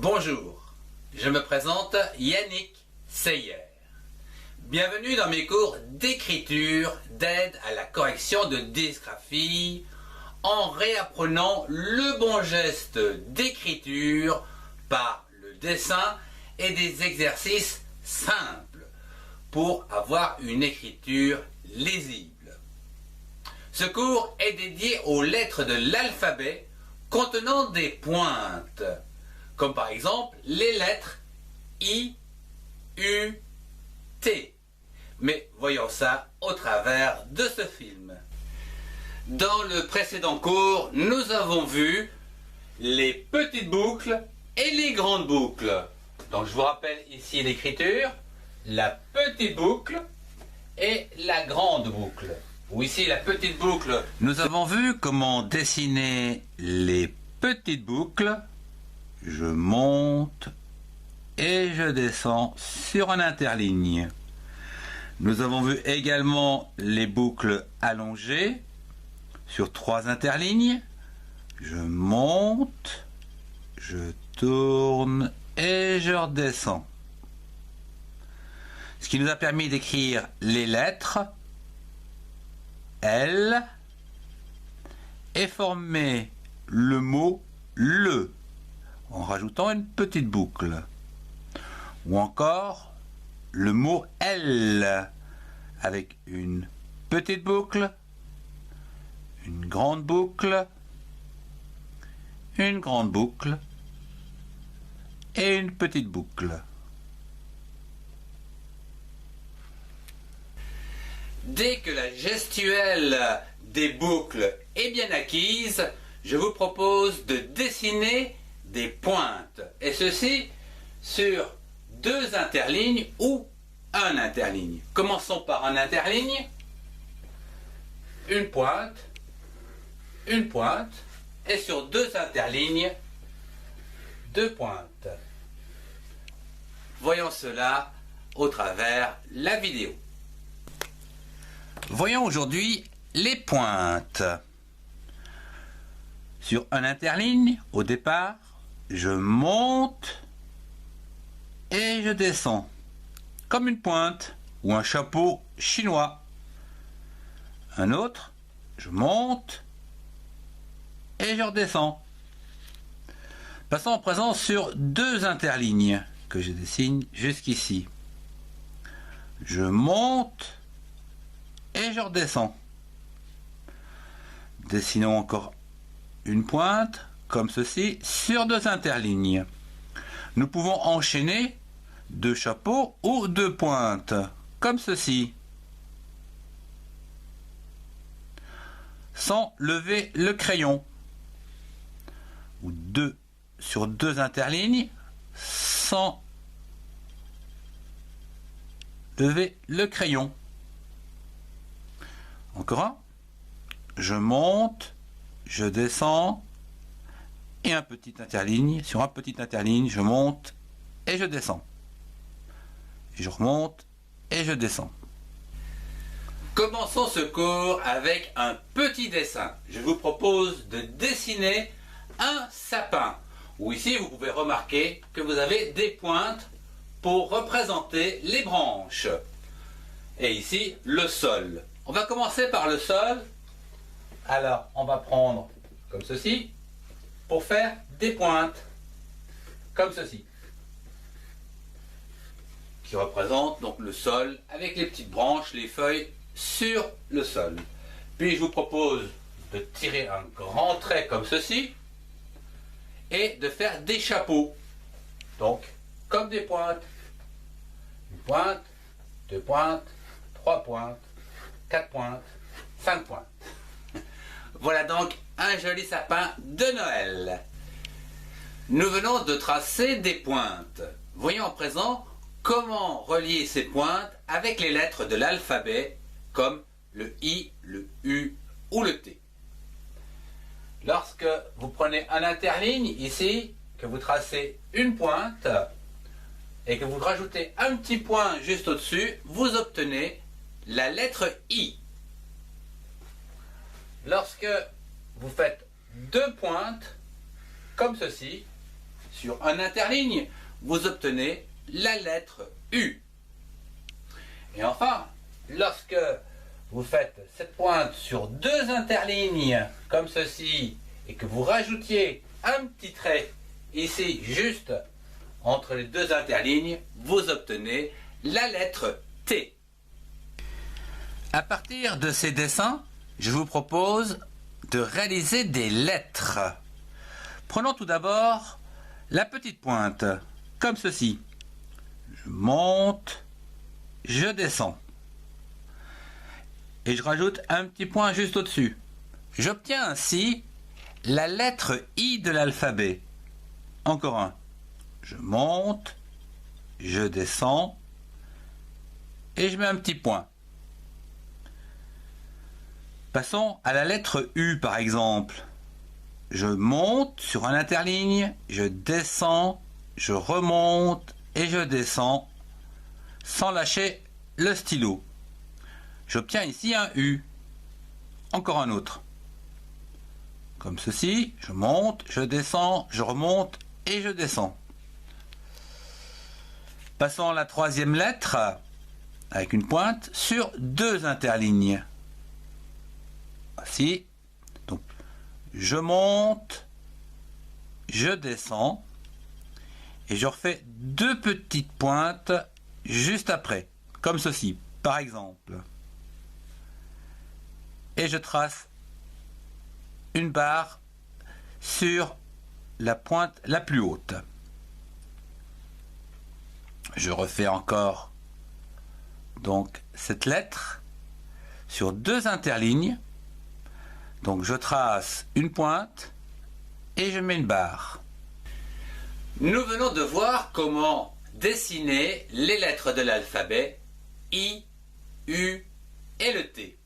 Bonjour, je me présente Yannick Seyer. Bienvenue dans mes cours d'écriture d'aide à la correction de dysgraphie en réapprenant le bon geste d'écriture par le dessin et des exercices simples pour avoir une écriture lisible. Ce cours est dédié aux lettres de l'alphabet contenant des pointes, comme par exemple les lettres I, U, T. Mais voyons ça au travers de ce film. Dans le précédent cours, nous avons vu les petites boucles et les grandes boucles. Donc je vous rappelle ici l'écriture, la petite boucle et la grande boucle. Ou ici la petite boucle. Nous avons vu comment dessiner les petites boucles. Je monte et je descends sur un interligne. Nous avons vu également les boucles allongées sur 3 interlignes. Je monte, je tourne et je redescends. Ce qui nous a permis d'écrire les lettres L et former le mot le en rajoutant une petite boucle. Ou encore le mot L avec une petite boucle, une grande boucle et une petite boucle. Dès que la gestuelle des boucles est bien acquise, je vous propose de dessiner des pointes, et ceci sur 2 interlignes ou un interligne. Commençons par un interligne, une pointe, et sur 2 interlignes, 2 pointes. Voyons cela au travers la vidéo. Voyons aujourd'hui les pointes. Sur un interligne, au départ, je monte et je descends, comme une pointe ou un chapeau chinois. Un autre, je monte et je redescends. Passons en présent sur 2 interlignes que je dessine jusqu'ici. Je monte et je redescends. Dessinons encore une pointe, comme ceci, sur 2 interlignes. Nous pouvons enchaîner 2 chapeaux ou 2 pointes, comme ceci, sans lever le crayon. Ou sur 2 interlignes, sans lever le crayon. Encore un. Je monte, je descends, et un petit interligne. Sur un petit interligne, je monte et je descends. Je remonte et je descends. Commençons ce cours avec un petit dessin. Je vous propose de dessiner un sapin. Ou ici, vous pouvez remarquer que vous avez des pointes pour représenter les branches. Et ici, le sol. On va commencer par le sol. Alors, on va prendre comme ceci pour faire des pointes, comme ceci, qui représentent donc le sol avec les petites branches, les feuilles sur le sol. Puis je vous propose de tirer un grand trait comme ceci et de faire des chapeaux, donc comme des pointes. Une pointe, 2 pointes, 3 pointes, 4 pointes, 5 pointes. Voilà donc un joli sapin de Noël. Nous venons de tracer des pointes. Voyons à présent comment relier ces pointes avec les lettres de l'alphabet comme le I, le U ou le T. Lorsque vous prenez un interligne ici, que vous tracez une pointe et que vous rajoutez un petit point juste au-dessus, vous obtenez la lettre I. Lorsque vous faites 2 pointes, comme ceci, sur un interligne, vous obtenez la lettre U. Et enfin, lorsque vous faites cette pointe sur deux interlignes comme ceci et que vous rajoutiez un petit trait ici juste entre les deux interlignes, vous obtenez la lettre T. À partir de ces dessins, je vous propose de réaliser des lettres. Prenons tout d'abord la petite pointe, comme ceci. Je monte, je descends. Et je rajoute un petit point juste au-dessus. J'obtiens ainsi la lettre I de l'alphabet. Encore un. Je monte, je descends, et je mets un petit point. Passons à la lettre U par exemple. Je monte sur un interligne, je descends, je remonte et je descends sans lâcher le stylo. J'obtiens ici un U. Encore un autre. Comme ceci, je monte, je descends, je remonte et je descends. Passons à la troisième lettre avec une pointe sur deux interlignes. Voici. Donc, je monte, je descends et je refais deux petites pointes juste après, comme ceci, par exemple. Et je trace une barre sur la pointe la plus haute. Je refais encore donc cette lettre sur deux interlignes. Donc je trace une pointe et je mets une barre. Nous venons de voir comment dessiner les lettres de l'alphabet I, U et le T.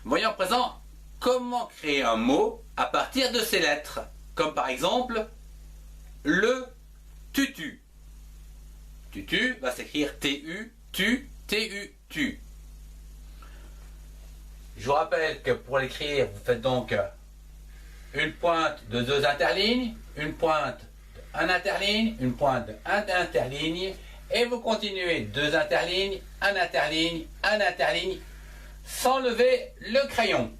Voyons à présent comment créer un mot à partir de ces lettres, comme par exemple le tutu. Tutu va s'écrire T-U, tu, T-U, tu. Je vous rappelle que pour l'écrire, vous faites donc une pointe de deux interlignes, une pointe d'un interligne, une pointe d'un interligne, et vous continuez deux interlignes, un interligne, sans lever le crayon.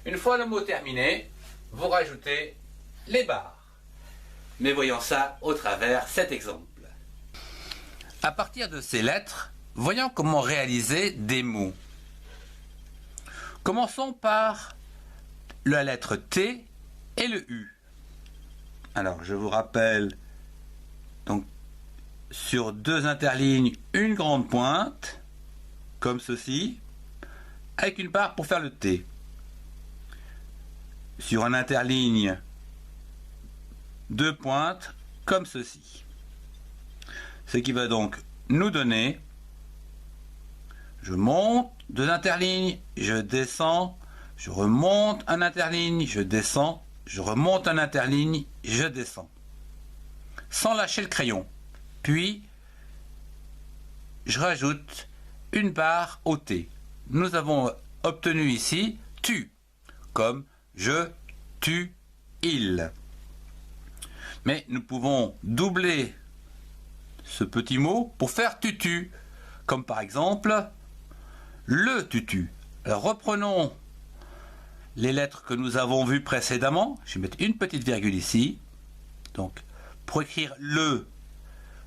Une fois le mot terminé, vous rajoutez les barres. Mais voyons ça au travers cet exemple. À partir de ces lettres, voyons comment réaliser des mots. Commençons par la lettre T et le U. Alors, je vous rappelle, donc, sur deux interlignes, une grande pointe, comme ceci, avec une barre pour faire le T. Sur un interligne, deux pointes, comme ceci. Ce qui va donc nous donner, je monte, deux interlignes, je descends, je remonte un interligne, je descends, je remonte un interligne, je descends. Sans lâcher le crayon. Puis, je rajoute une barre au T. Nous avons obtenu ici tu, comme je, tu, il. Mais nous pouvons doubler ce petit mot pour faire tutu, comme par exemple le tutu. Alors reprenons les lettres que nous avons vues précédemment. Je vais mettre une petite virgule ici. Donc, pour écrire le,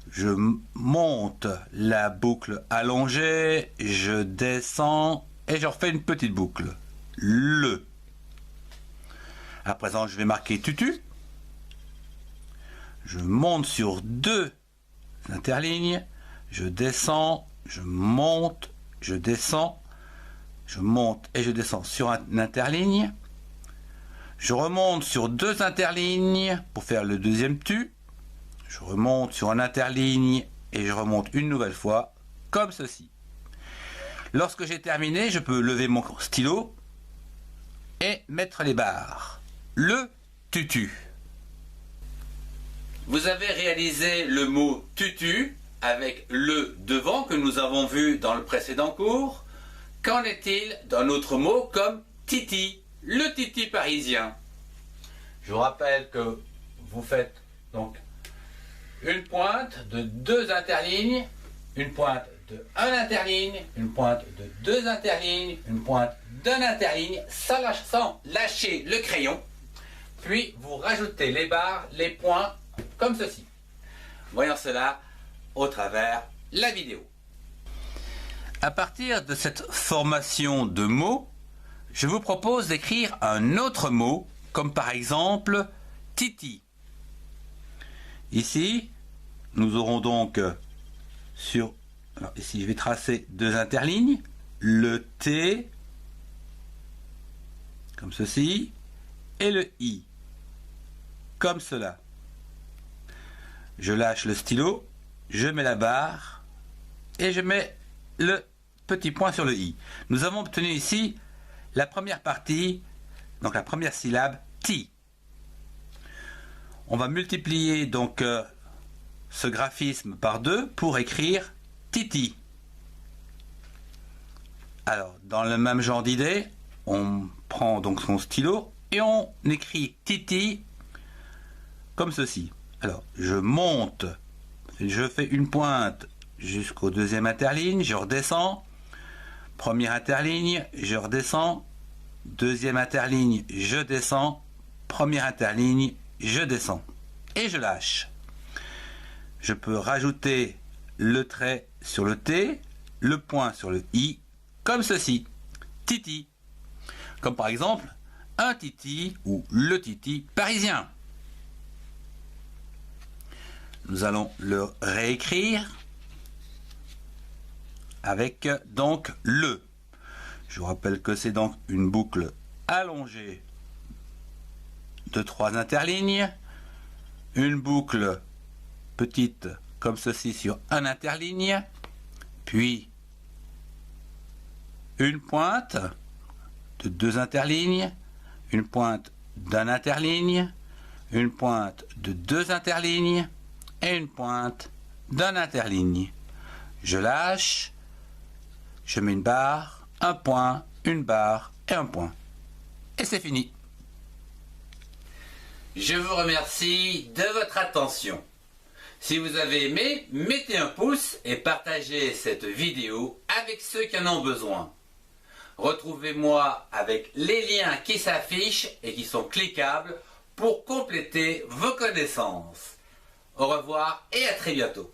je monte la boucle allongée, je descends et je refais une petite boucle. Le. À présent, je vais marquer tutu. Je monte sur deux interlignes, je descends, je monte, je descends, je monte et je descends sur un interligne. Je remonte sur deux interlignes pour faire le deuxième tu. Je remonte sur un interligne et je remonte une nouvelle fois, comme ceci. Lorsque j'ai terminé, je peux lever mon stylo et mettre les barres. Le tutu. Vous avez réalisé le mot tutu avec le devant que nous avons vu dans le précédent cours. Qu'en est-il d'un autre mot comme titi, le titi parisien? Je vous rappelle que vous faites Donc, une pointe de 2 interlignes, une pointe de 1 interligne, une pointe de 2 interlignes, une pointe d'un interligne, sans lâcher le crayon. Puis, vous rajoutez les barres, les points, comme ceci. Voyons cela au travers la vidéo. À partir de cette formation de mots, je vous propose d'écrire un autre mot, comme par exemple Titi. Ici, nous aurons donc alors ici je vais tracer 2 interlignes, le T, comme ceci, et le I, comme cela. Je lâche le stylo, je mets la barre, et je mets le petit point sur le I. Nous avons obtenu ici la première partie, donc la première syllabe, ti. On va multiplier donc ce graphisme par 2 pour écrire titi. Alors, dans le même genre d'idée, on prend donc son stylo et on écrit titi comme ceci. Alors, je monte, je fais une pointe jusqu'au 2e interligne, je redescends, première interligne, je redescends, 2e interligne, je descends, première interligne, je descends et je lâche. Je peux rajouter le trait sur le T, le point sur le I, comme ceci, titi. Comme par exemple, un titi ou le titi parisien. Nous allons le réécrire avec donc le. Je vous rappelle que c'est donc une boucle allongée de 3 interlignes, une boucle petite comme ceci sur un interligne, puis une pointe de 2 interlignes, une pointe d'un interligne, une pointe de 2 interlignes et une pointe d'un interligne. Je lâche, je mets une barre, un point, une barre et un point. Et c'est fini. Je vous remercie de votre attention. Si vous avez aimé, mettez un pouce et partagez cette vidéo avec ceux qui en ont besoin. Retrouvez-moi avec les liens qui s'affichent et qui sont cliquables pour compléter vos connaissances. Au revoir et à très bientôt.